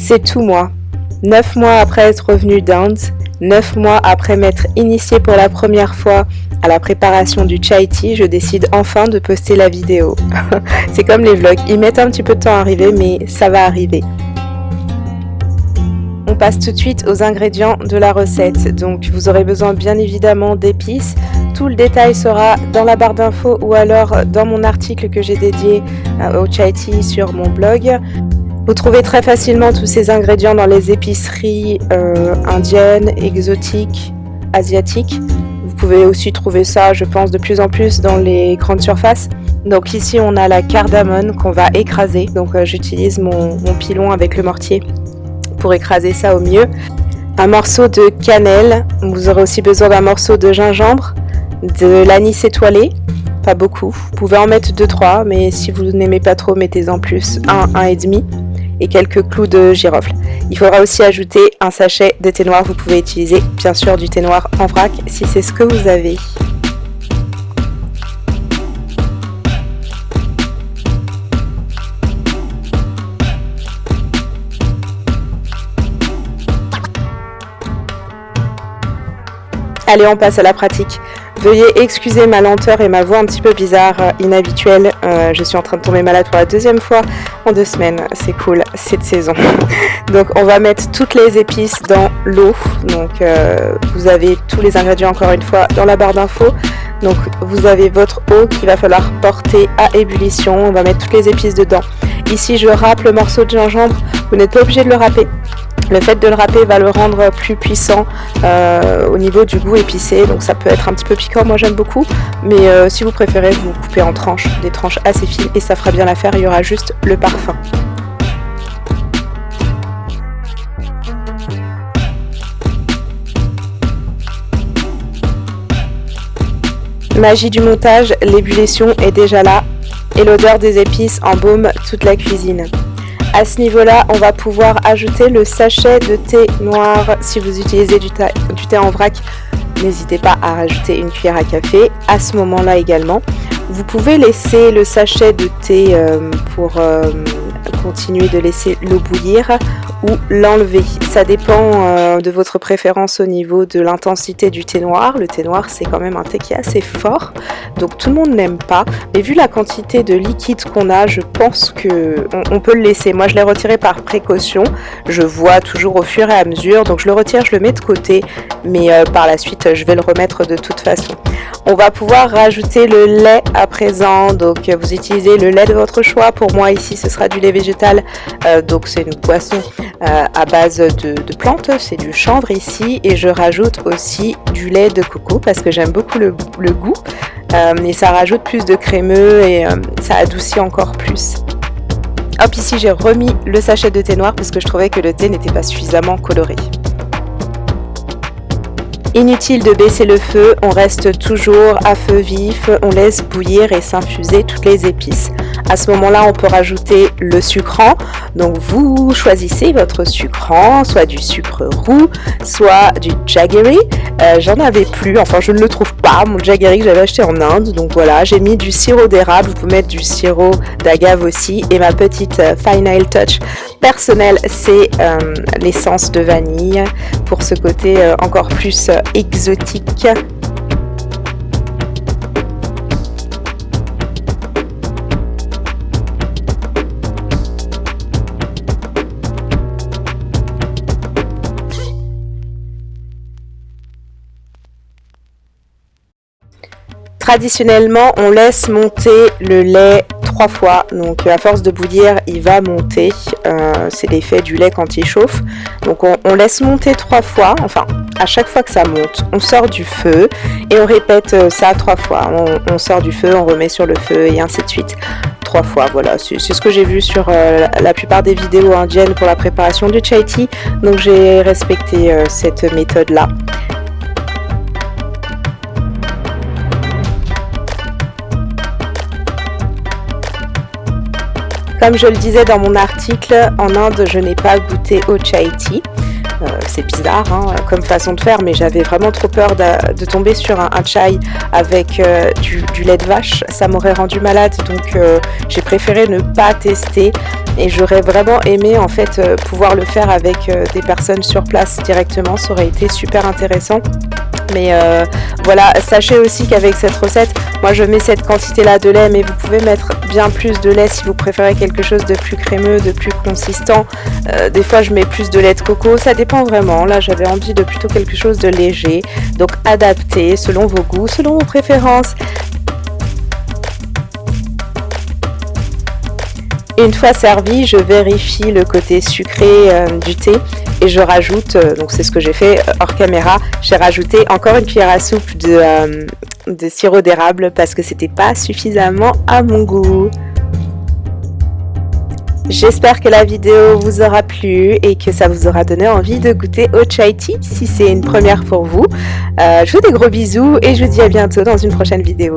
C'est tout moi. 9 mois après être revenue d'Inde, 9 mois après m'être initiée pour la première fois à la préparation du chai tea, je décide enfin de poster la vidéo. C'est comme les vlogs, ils mettent un petit peu de temps à arriver, mais ça va arriver. On passe tout de suite aux ingrédients de la recette. Donc vous aurez besoin bien évidemment d'épices. Tout le détail sera dans la barre d'infos ou alors dans mon article que j'ai dédié au chai tea sur mon blog. Vous trouvez très facilement tous ces ingrédients dans les épiceries indiennes, exotiques, asiatiques. Vous pouvez aussi trouver ça, je pense, de plus en plus dans les grandes surfaces. Donc ici, on a la cardamone qu'on va écraser. Donc j'utilise mon pilon avec le mortier pour écraser ça au mieux. Un morceau de cannelle. Vous aurez aussi besoin d'un morceau de gingembre, de l'anis étoilé. Pas beaucoup. Vous pouvez en mettre 2-3, mais si vous n'aimez pas trop, mettez-en plus 1,5 et quelques clous de girofle. Il faudra aussi ajouter un sachet de thé noir. Vous pouvez utiliser bien sûr du thé noir en vrac si c'est ce que vous avez. Allez, on passe à la pratique. Veuillez excuser ma lenteur et ma voix un petit peu bizarre, inhabituelle. Je suis en train de tomber malade pour la 2e fois en 2 semaines. C'est cool, c'est de saison. Donc on va mettre toutes les épices dans l'eau. Donc vous avez tous les ingrédients encore une fois dans la barre d'infos. Donc vous avez votre eau qu'il va falloir porter à ébullition. On va mettre toutes les épices dedans. Ici je râpe le morceau de gingembre. Vous n'êtes pas obligé de le râper. Le fait de le râper va le rendre plus puissant au niveau du goût épicé, donc ça peut être un petit peu piquant, moi j'aime beaucoup, mais si vous préférez, vous coupez en tranches, des tranches assez fines et ça fera bien l'affaire, il y aura juste le parfum. Magie du montage, l'ébullition est déjà là et l'odeur des épices embaume toute la cuisine. À ce niveau-là, on va pouvoir ajouter le sachet de thé noir. Si vous utilisez du thé en vrac, n'hésitez pas à rajouter une cuillère à café. À ce moment-là également, vous pouvez laisser le sachet de thé pour continuer de laisser l'eau bouillir ou l'enlever. Ça dépend de votre préférence au niveau de l'intensité du thé noir. Le thé noir, c'est quand même un thé qui est assez fort, donc tout le monde n'aime pas. Mais vu la quantité de liquide qu'on a, je pense qu'on peut le laisser. Moi, je l'ai retiré par précaution. Je vois toujours au fur et à mesure, donc je le retire, je le mets de côté, mais par la suite, je vais le remettre de toute façon. On va pouvoir rajouter le lait à présent, donc vous utilisez le lait de votre choix. Pour moi ici ce sera du lait végétal, donc c'est une boisson à base de plantes, c'est du chanvre ici, et je rajoute aussi du lait de coco parce que j'aime beaucoup le goût, et ça rajoute plus de crémeux et ça adoucit encore plus. Hop, ici j'ai remis le sachet de thé noir parce que je trouvais que le thé n'était pas suffisamment coloré. Inutile de baisser le feu, on reste toujours à feu vif, on laisse bouillir et s'infuser toutes les épices. À ce moment-là, on peut rajouter le sucrant. Donc vous choisissez votre sucrant, soit du sucre roux, soit du jaggery. J'en avais plus, enfin je ne le trouve pas, mon jaggery que j'avais acheté en Inde. Donc voilà, j'ai mis du sirop d'érable, vous pouvez mettre du sirop d'agave aussi. Et ma petite final touch personnelle, c'est l'essence de vanille pour ce côté encore plus exotique. Traditionnellement, on laisse monter le lait 3 fois, donc à force de bouillir, il va monter. C'est l'effet du lait quand il chauffe. Donc on laisse monter 3 fois, enfin à chaque fois que ça monte, on sort du feu et on répète ça 3 fois. On sort du feu, on remet sur le feu et ainsi de suite. 3 fois, voilà, c'est ce que j'ai vu sur la plupart des vidéos indiennes pour la préparation du chai tea, donc j'ai respecté cette méthode-là. Comme je le disais dans mon article, en Inde, je n'ai pas goûté au chai tea. C'est bizarre hein, comme façon de faire, mais j'avais vraiment trop peur de tomber sur un chai avec du lait de vache. Ça m'aurait rendu malade, donc j'ai préféré ne pas tester. et j'aurais vraiment aimé en fait pouvoir le faire avec des personnes sur place directement, ça aurait été super intéressant. Mais voilà, sachez aussi qu'avec cette recette, moi je mets cette quantité là de lait, mais vous pouvez mettre bien plus de lait si vous préférez quelque chose de plus crémeux, de plus consistant. Des fois je mets plus de lait de coco, ça dépend vraiment. Là j'avais envie de plutôt quelque chose de léger, donc adapté selon vos goûts, selon vos préférences. Une fois servi, je vérifie le côté sucré du thé et je rajoute, donc c'est ce que j'ai fait hors caméra, j'ai rajouté encore une cuillère à soupe de sirop d'érable parce que c'était pas suffisamment à mon goût. J'espère que la vidéo vous aura plu et que ça vous aura donné envie de goûter au chai tea si c'est une première pour vous. Je vous fais des gros bisous et je vous dis à bientôt dans une prochaine vidéo.